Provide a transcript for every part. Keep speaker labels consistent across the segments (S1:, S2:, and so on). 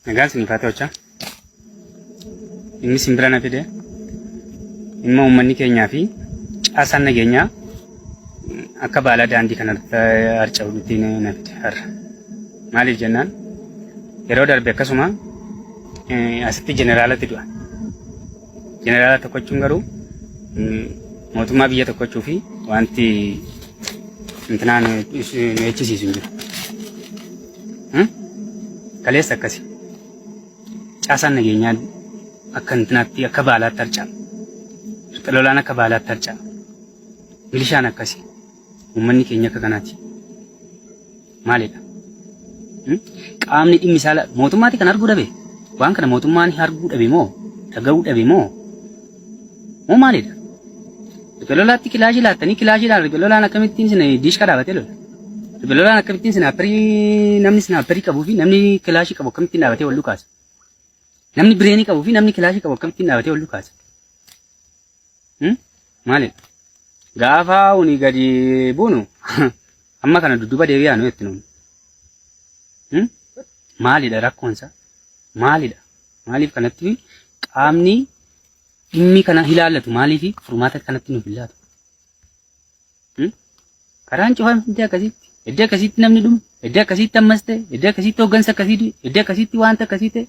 S1: Nagaan sinifaate hojjaa. Inni simbira na fide. Imma uummanni keenyaa fi caasaan nageenyaa akka baala daandii kanarratti harca'uutti na fide har'a. Maaliif jennaan yeroo darbe akkasuma asitti jeneraalatti du'a. Jeneraala tokkochuun garuu mootummaa biyya tokkochuu fi wanti intinaan nu eebbisiisu hin jiru. Kaleessa akkasi. Caasaan nageenyaa akka intinaatti akka baalaatti harca'a. Lolaan akka baalaatti harca'a. Milishaan akkasi. Uummanni keenya akka kanaati. Maalidha? Qaamni dhimmi isaa mootummaatti kan arguu dhabe. Waan kana mootummaan arguu dhabe moo dhaga'uu dhabe moo maalidha? Lolaatti kilaashii laattanii kilaashiidhaan lolaan akkamittiin sin diishqa dhaabatee lola. Lolaan akkamittiin sinaaperii namni sinaaperii qabuu fi namni kilaashii qabu akkamittiin dhaabatee wal lukaasa. Namni bireenii qabuu fi namni kilaashii qabu akkamittiin dhaabatee wal lukaasa. Maalidha? Gaafa uni gadi buunu amma kana dudduuba deebi'aa nu itti nuuni. Maalidha rakkoonsa? Maalidha? Maaliif kanatti qaamni dhimmi kana ilaallatu maaliif furmaata kanatti nuuf ilaallatu? Karaan cufame iddoo akkasitti namni dhumu, iddoo akkasitti ammas ta'e, iddoo akkasitti hooggansa akkasii, iddoo akkasitti wanta akkasii ta'e.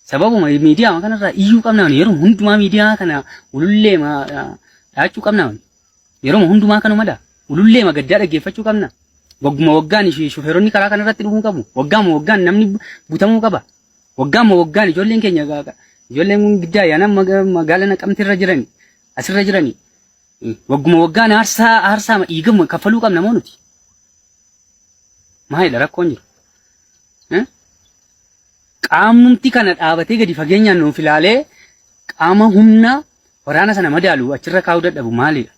S1: Sababuma miidiyaa kanarraa iyyuu qabna yeroo hundumaa miidiyaa kana ulullee dhaachuu qabna yeroo hundumaa kanumadha ulullee gaddaa dhaggeeffachuu qabna. Wagguma waggaan shufeeronni karaa kanarratti dhufuu qabu. Waggaama waggaan namni butamuu qaba. Waggaama waggaan ijoolleen keenya ijoolleen giddaa yaana magaalaa Naqamteerra jirani asirra jirani. Wagguma waggaan aarsaa dhiigama kaffaluu qabna moo nuti? Maalidha rakkoon jiru? Qaamnumti kana dhaabatee gadi fageenyaan nuuf ilaalee qaama humna waraana sana madaalu achirra kaa'uu dadhabu maalidha?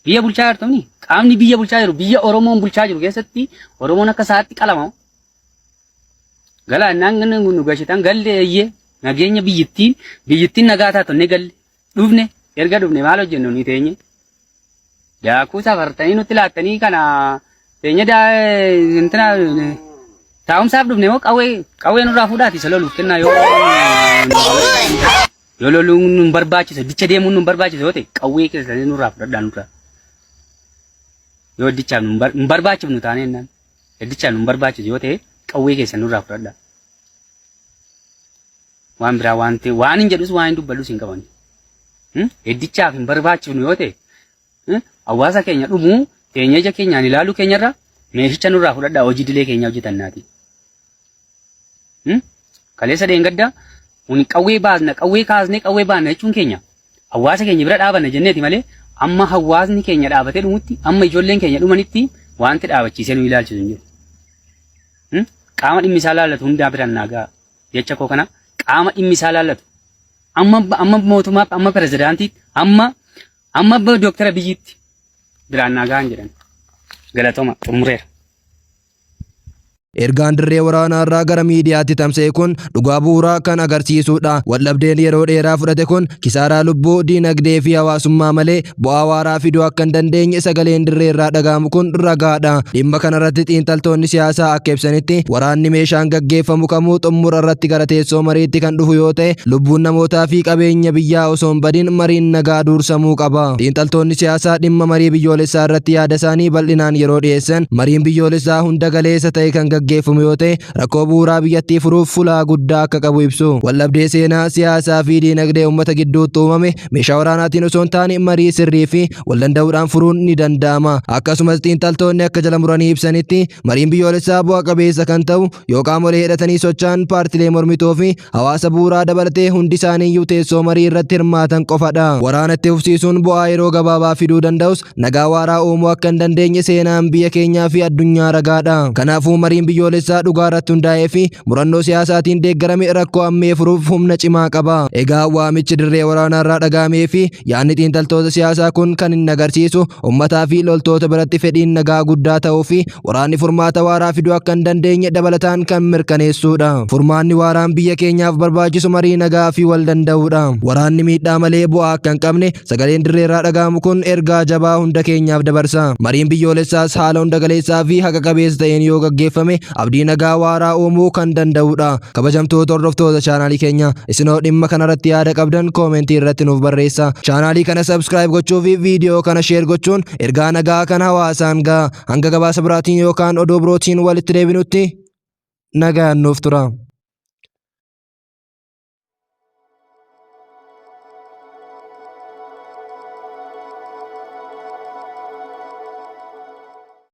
S1: Biyya bulchaa jirtuni qaamni biyya bulchaa jiru biyya Oromoon bulchaa jiru keessatti Oromoon akka saatti qalama. Galaannaan nu gashitan galle eeyyee nageenya biyyittiin nagaa taatonnee galle dhufne erga dhufne maal hojjennu ni teenye. Daakuu safartanii nutti laattanii kana teenye intina taa'umsaaf dhufne moo qawwee nurraa fuudhaati isa loluuf kennaa yoo loluun nu barbaachisa dicha deemuun nu barbaachisa yoo ta'e qawwee keessanii nurraa fudhadhaa nurraa. Yoo dichaaf nu barbaachifnu taane jennaan dichaaf nu barbaachisu yoo ta'e qawwee keessa nurraa fudhadhaa. Waan biraa waan hin jedhus waan hin dubbadhus hin qaban. Dichaaf hin barbaachifnu yoo ta'e hawaasa keenya dhumuu teenya ija keenyaan ilaaluu keenyarra meeshicha nurraa fudhadhaa hojii dilee keenya hojjetannaati. Kaleessa deengadda uni qawwee baasna qawwee kaasnee qawwee baasna jechuun keenya hawaasa keenya bira dhaabanna jenneeti malee amma hawaasni keenya dhaabatee dhumutti amma ijoolleen keenya dhumanitti wanti dhaabachiisee nu ilaalchisu hin jiru. Qaama dhimmi isaa laallatu hundaa biraan naagaa jecha koo kana qaama dhimmi isaa laallatu amma mootummaa amma pirezidaantiitti amma dooktara biyyiitti biraan naagaa hin jedhan. Galatooma xumureera.
S2: Ergaan dirree waraanaa irraa gara miidiyaatti tamsa'e kun dhugaa bu'uuraa kan agarsiisudha. Waldhabdeen yeroo dheeraa fudhate kun kisaaraa lubbuu, diinagdee fi hawaasummaa malee bu'aa waaraa fiduu akka hin dandeenye sagaleen dirree irraa dhagahamu kun ragaadha. Dhimma kanarratti xiinxaltoonni siyaasaa akka ibsanitti waraanni meeshaan gaggeeffamu kamuu xumura irratti gara teessoo mariitti kan dhufu yoo ta'e lubbuun namootaa fi qabeenya biyyaa osoo hin badin mariin nagaa dursamuu qaba. Xiinxaltoonni siyaasaa dhimma marii biyyoolessaa irratti yaada isaanii bal'inaan yeroo dhiyeessan mariin biyyoolessaa hunda galeessa ta'e kan gaggeeffamu yoo ta'e rakkoo bu'uuraa biyyattii furuuf fulaa guddaa akka qabu ibsu. Waldhabdee seenaa siyaasaa fi diinagdee uummata gidduutti uumame meeshaa waraanaatiin osoo hin taane marii sirrii fi waldanda'uudhaan furuun ni danda'ama. Akkasumas xiinxaltoonni akka jala muranii ibsanitti mariin biyyoolessaa bu'a qabeessa kan ta'u yoo qaamolee hidhatanii socho'an paartilee mormituu fi hawaasa bu'uuraa dabalatee hundi isaaniiyyuu teessoo marii irratti hirmaatan qofadha. Waraana itti fufsiisuun bu'aa yeroo gabaabaa fiduu danda'us nagaa waaraa uumuu akka hin dandeenye seenaan biyya keenyaa fi addunyaa ragaadha. Kanaafuu mariin biyyoolessaa dhugaa irratti hundaa'ee fi murannoo siyaasaatiin deeggarame rakkoo ammee furuuf humna cimaa qaba. Egaa waamichi dirree waraanaa irraa dhagahamee fi yaadni xiinxaltoota siyaasaa kun kan inni agarsiisu uummataa fi loltoota biratti fedhiin nagaa guddaa ta'uu fi waraanni furmaata waaraa fiduu akka hin dandeenye dabalataan kan mirkaneessudha. Furmaanni waaraan biyya keenyaaf barbaachisu marii nagaa fi wal danda'uudha. Waraanni miidhaa malee bu'aa akka hin qabne sagaleen dirree irraa dhagahamu kun ergaa jabaa hunda keenyaaf dabarsa. Mariin biyyoolessaas haala hunda galeessaa fi haqa qabeessa ta'een yoo gaggeeffame abdii nagaa waaraa uumuu kan danda'udha. Kabajamtoota hordoftoota chaanaalii keenya isinoo dhimma kanarratti yaada qabdan koomentii irratti nuuf barreessaa. Chaanaalii kana subscribe gochuu fi viidiyoo kana share gochuun ergaa nagaa kan hawaasaan ga'a. Hanga gabaasa biraatiin yookaan oduu birootiin walitti deebinutti nagaan nuuf tura.